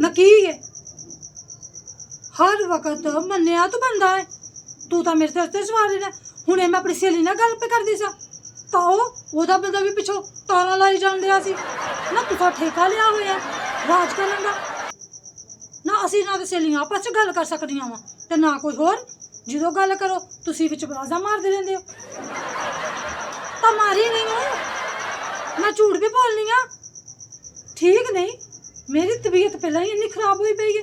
ना की है हर वक्त मन्निया तू बंदा है तू तो मेरे ते सवार ने हुणे मैं अपनी सहेली नाल गल पे करदी सा ताओ ओदा बंदा भी पिछो तारा लाई जान दिया सी ना तू तो ठेका लिया होया राज करन दा ना असी ना ते सहेलियां आपस च गल कर सकदियां वा ते ना कोई होर जो गल करो तुसी विच बाजा मारदे रहिंदे हो तां मारी नहीं हूं मैं झूठ भी बोलनी आ ठीक नहीं मेरी तबीयत पहले ही इन्नी खराब हुई पई है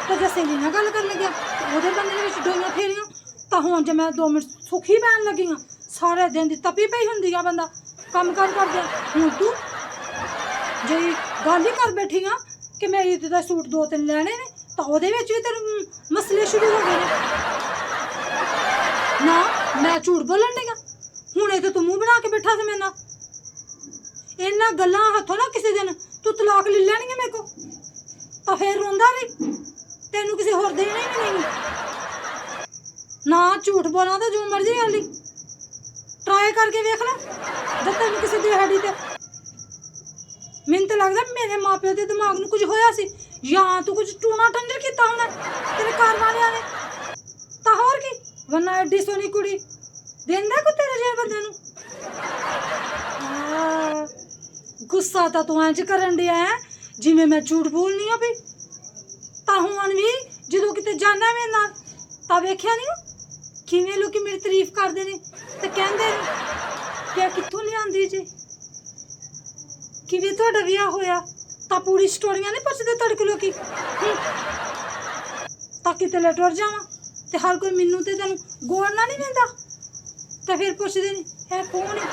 तो जे सहेली नाल गल कर लग्या ओहदे बंदे दे विच डोइयां फेरियां तां हुण जे मैं 2 मिनट सुखी पैन लगी हां सारे दिन दी तपी पई हुंदी आ बंदा कम कर करदे हुण तू जे गल ही कर बैठी हां कि मैं ईद दा सूट 2-3 लैने ने तां ओहदे विच भी तेरे मसले शुरू हो गए ने ना मैं झूठ बोलन दी हां हुणे ते तू मुंह बना के बैठा सी मेरे नाल इन्ना गल्लां हथों ना किसी दिन तू तलाक ले लैनी है मेरे को तो फिर रोंदा नहीं तेनू किसी होर देना ही नहीं ना झूठ बोलना तो जो मर्जी कर ली ट्राई करके वेख ला जब तेन किसी दिहाड़ी ते मैनू तो लगता मेरे माँ प्यो के दिमाग में कुछ होया सी या तू कुछ टूना टंजर किया होना तेरे घर वाले ने तो होर की वरना एड्डी सोहनी कुड़ी देंदा को तेरे जेहे बंदे नू गुस्सा तो तू इंज करन दिया है जिवें मैं झूठ बोलनी आ भी तां हुण भी जदों किते जाना मेरे नाल तां वेखिया नहीं किवें लोग मेरी तारीफ करदे ने ते कहंदे ने कि कित्थों लिआंदी जे किवें तुहाडा विआह होया तां पूरी स्टोरियां नहीं पुछदे तुहाडे कोलों की तां किते ले टुर जावां ते हर कोई मैनू ते तैनूं गोड़ना नहीं देंदा ते फिर पुछदे ने है कौन है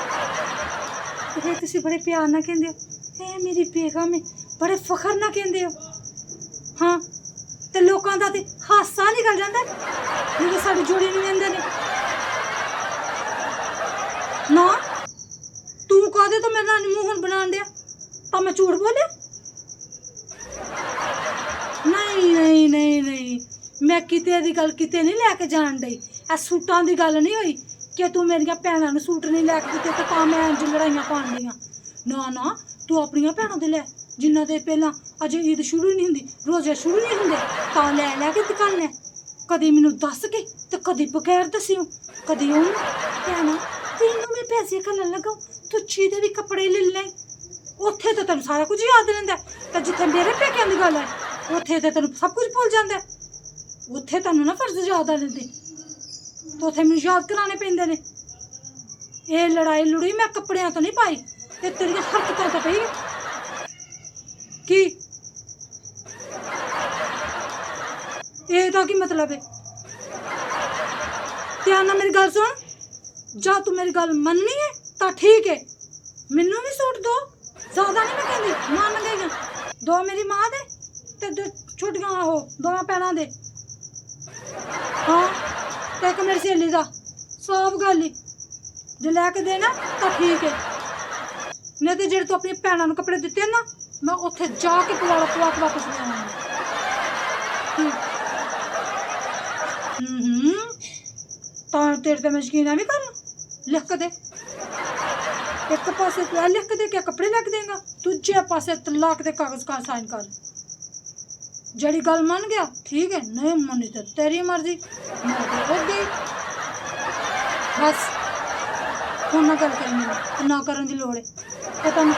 ते फिर तुसीं बड़े प्यार नाल कहंदे हो ए मेरी बेगम है बड़े फखर नाल कहंदे हो हाँ ते लोकां दा ते हासा निकल जांदा ਜਦੋਂ साडी जोड़ी नहीं लेंदे ने ना तू कहदे तो मेरे नाल मुंह हुण बनाण दिया तां मैं झूठ बोलिया नहीं नहीं नहीं नहीं मैं किते दी गल किते नहीं लैके जान दई ए सूटां दी गल नहीं होई कि तू मेरिया भैणां नूं सूट नहीं लैके दित्ते ते तां मैं इंज लड़ाइयां पाण दियां ना ना तू अपनियां भैणां दे लै जिन्ना दे पहलां अजे ईद शुरू नहीं हुंदी रोजे शुरू नहीं हुंदे तां लै के दुकान लै कदी मैनूं दस के ते कदी बगैर दस्सियों कदी ओनू भैणां तैनूं मैं पैसे घल्लन लगा तू चीज़ भी कपड़े ले लैं उत्थे तो तैनूं सारा कुछ याद रहिंदा ते जिथे मेरे पेकियां दी गल है उत्थे ते तैनूं सब कुछ भुल जांदा उत्थे तैनूं ना फर्ज याद आ रहिंदे तो उत्थे मैनूं याद कराने पैंदे ने ये लड़ाई लुड़ी मैं कपड़ियां तो नहीं पाई ते तेरियां हरकतां तो पई की की मतलब है ध्यान नाल मेरी गल सुन जा तू मेरी गल मननी है तो ठीक है मैनू भी सूट दो ज्यादा नहीं मैं कहती मान गई दो मेरी माँ दे ते दो छोटियां आहो दोवां भैणां दे हाँ ते एक मेरी सहेली दा साफ गल ही जे लैके देना तो ठीक है नहीं तो जेह्ड़े तू अपनी भैणां नूं कपड़े दित्ते ना मैं उत्थे जाके पवा के वापस ले आवांगी तां तेरे ते मैं यकीन भी कर लिख दे एक पासे तू लिख दे क्या कपड़े लैके देगा दूजे पासे तलाक दे कागज का साइन कर जड़ी गल मन गया ठीक है नहीं मनी तो तेरी मर्जी मैं तो हो गई बस फोन ना गल करी ना करन दी लोड़ है ते तुहानूं